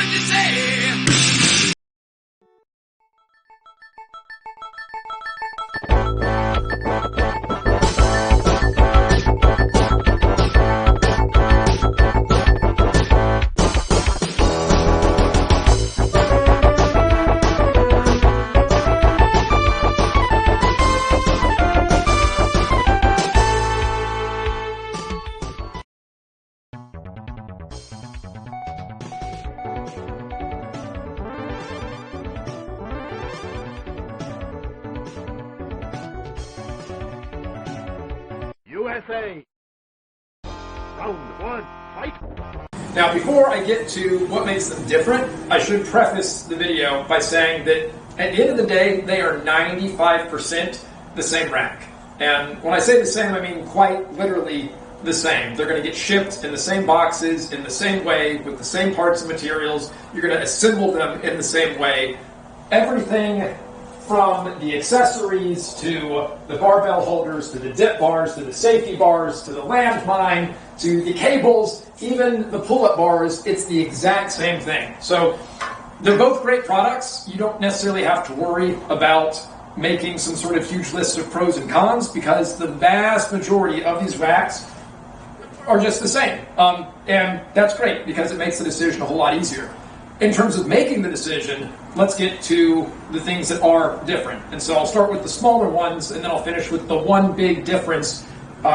coming to say. USA. Round one, fight. Now, before I get to what makes them different, I should preface the video by saying that at the end of the day, they are 95% the same rack. And when I say the same, I mean quite literally the same. They're going to get shipped in the same boxes, in the same way, with the same parts and materials. You're going to assemble them in the same way. Everything from the accessories to the barbell holders, to the dip bars, to the safety bars, to the landmine, to the cables, even the pull-up bars, it's the exact same thing. So they're both great products. You don't necessarily have to worry about making some sort of huge list of pros and cons because the vast majority of these racks are just the same. And that's great because it makes the decision a whole lot easier. In terms of making the decision, let's get to the things that are different. And so I'll start with the smaller ones, and then I'll finish with the one big difference,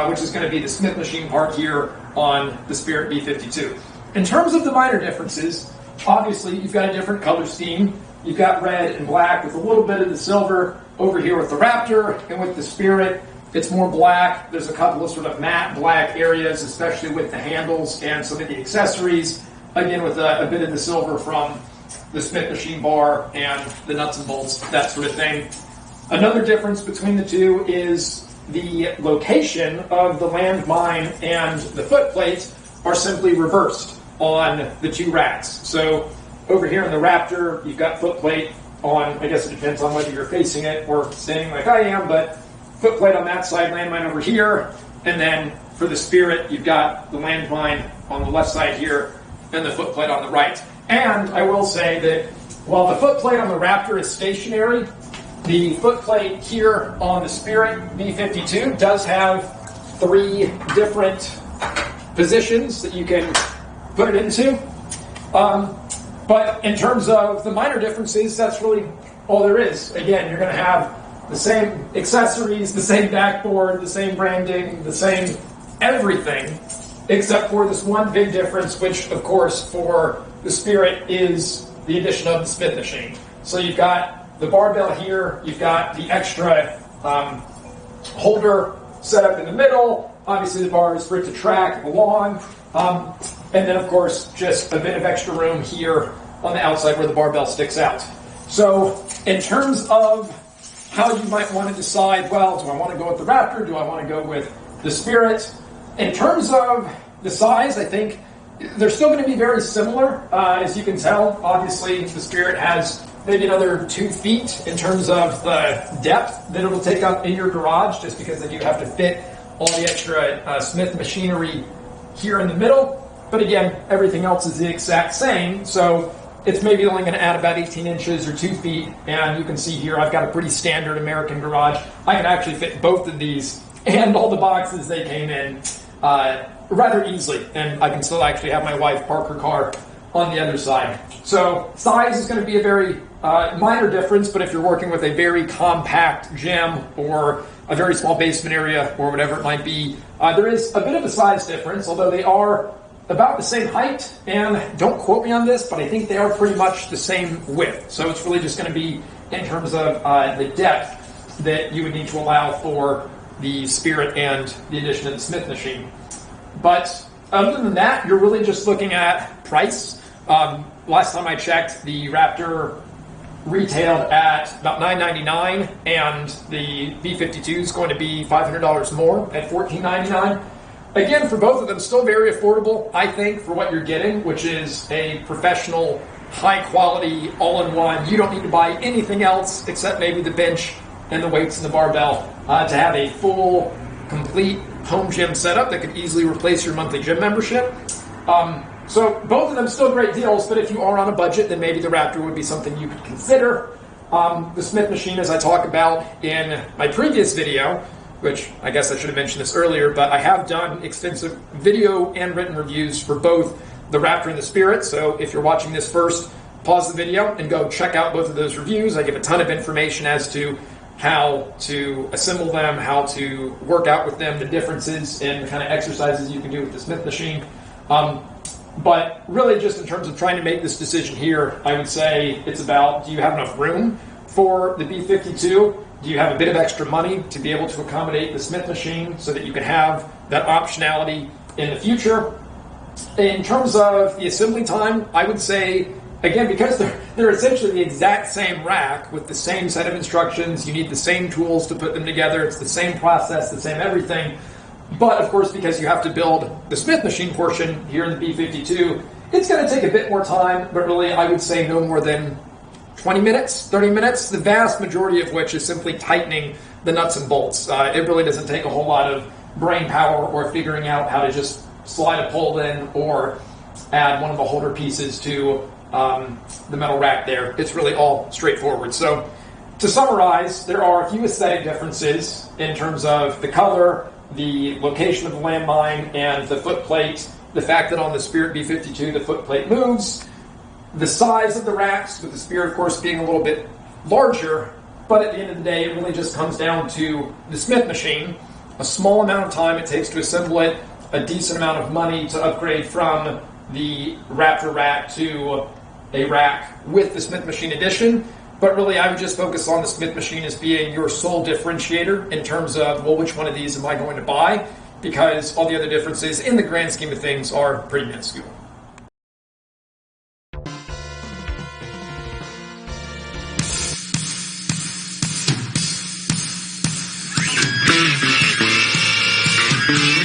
which is going to be the Smith machine part here on the Spirit B52. In terms of the minor differences, obviously you've got a different color scheme. You've got red and black with a little bit of the silver over here with the Raptor, and with the Spirit, it's more black. There's a couple of sort of matte black areas, especially with the handles and some of the accessories. Again, with a bit of the silver from the Smith machine bar and the nuts and bolts, that sort of thing. Another difference between the two is the location of the landmine and the foot plates are simply reversed on the two racks. So over here in the Raptor, you've got foot plate on, I guess it depends on whether you're facing it or standing like I am, but foot plate on that side, landmine over here. And then for the Spirit, you've got the landmine on the left side here, and the foot plate on the right. And I will say that while the foot plate on the Raptor is stationary, the foot plate here on the Spirit B52 does have 3 different positions that you can put it into. But in terms of the minor differences, that's really all there is. Again, you're going to have the same accessories, the same backboard, the same branding, the same everything, except for this one big difference, which, of course, for the Spirit is the addition of the Smith machine. So you've got the barbell here, you've got the extra holder set up in the middle, obviously the bar is for it to track along, and then, of course, just a bit of extra room here on the outside where the barbell sticks out. So in terms of how you might want to decide, well, do I want to go with the Raptor, do I want to go with the Spirit? In terms of the size, I think they're still going to be very similar. As you can tell, obviously the Spirit has maybe another 2 feet in terms of the depth that it'll take up in your garage, just because then you have to fit all the extra Smith machinery here in the middle. But again, everything else is the exact same, so it's maybe only going to add about 18 inches or 2 feet. And you can see here I've got a pretty standard American garage. I can actually fit both of these and all the boxes they came in rather easily, and I can still actually have my wife park her car on the other side. So size is going to be a very minor difference, but if you're working with a very compact gym or a very small basement area or whatever it might be, there is a bit of a size difference, although they are about the same height, and don't quote me on this, but I think they are pretty much the same width. So it's really just going to be in terms of the depth that you would need to allow for the Spirit and the addition of the Smith machine. But other than that, you're really just looking at price. Last time I checked, the Raptor retailed at about $999, and the B52 is going to be $500 more at $1499. Again, for both of them, still very affordable, I think, for what you're getting, which is a professional, high-quality, all-in-one. You don't need to buy anything else except maybe the bench and the weights and the barbell to have a full, complete home gym setup that could easily replace your monthly gym membership. So both of them still great deals, but if you are on a budget, then maybe the Raptor would be something you could consider. The Smith machine, as I talk about in my previous video, which I guess I should have mentioned this earlier, but I have done extensive video and written reviews for both the Raptor and the Spirit. So if you're watching this first, pause the video and go check out both of those reviews. I give a ton of information as to how to assemble them, how to work out with them, the differences in the kind of exercises you can do with the Smith machine. But really just in terms of trying to make this decision here, I would say it's about, do you have enough room for the B52? Do you have a bit of extra money to be able to accommodate the Smith machine so that you can have that optionality in the future? In terms of the assembly time, I would say, again, because they're essentially the exact same rack with the same set of instructions, you need the same tools to put them together, it's the same process, the same everything. But of course, because you have to build the Smith machine portion here in the B52, it's going to take a bit more time, but really I would say no more than 20 minutes, 30 minutes, the vast majority of which is simply tightening the nuts and bolts. It really doesn't take a whole lot of brain power or figuring out how to just slide a pole in or add one of the holder pieces to the metal rack there. It's really all straightforward. So to summarize, there are a few aesthetic differences in terms of the color, the location of the landmine, and the footplate. The fact that on the Spirit B52 the footplate moves, the size of the racks, with the Spirit of course being a little bit larger, but at the end of the day it really just comes down to the Smith machine, a small amount of time it takes to assemble it, a decent amount of money to upgrade from the Raptor rack to a rack with the Smith machine edition. But really, I would just focus on the Smith machine as being your sole differentiator in terms of, well, which one of these am I going to buy? Because all the other differences in the grand scheme of things are pretty minuscule. Thank you.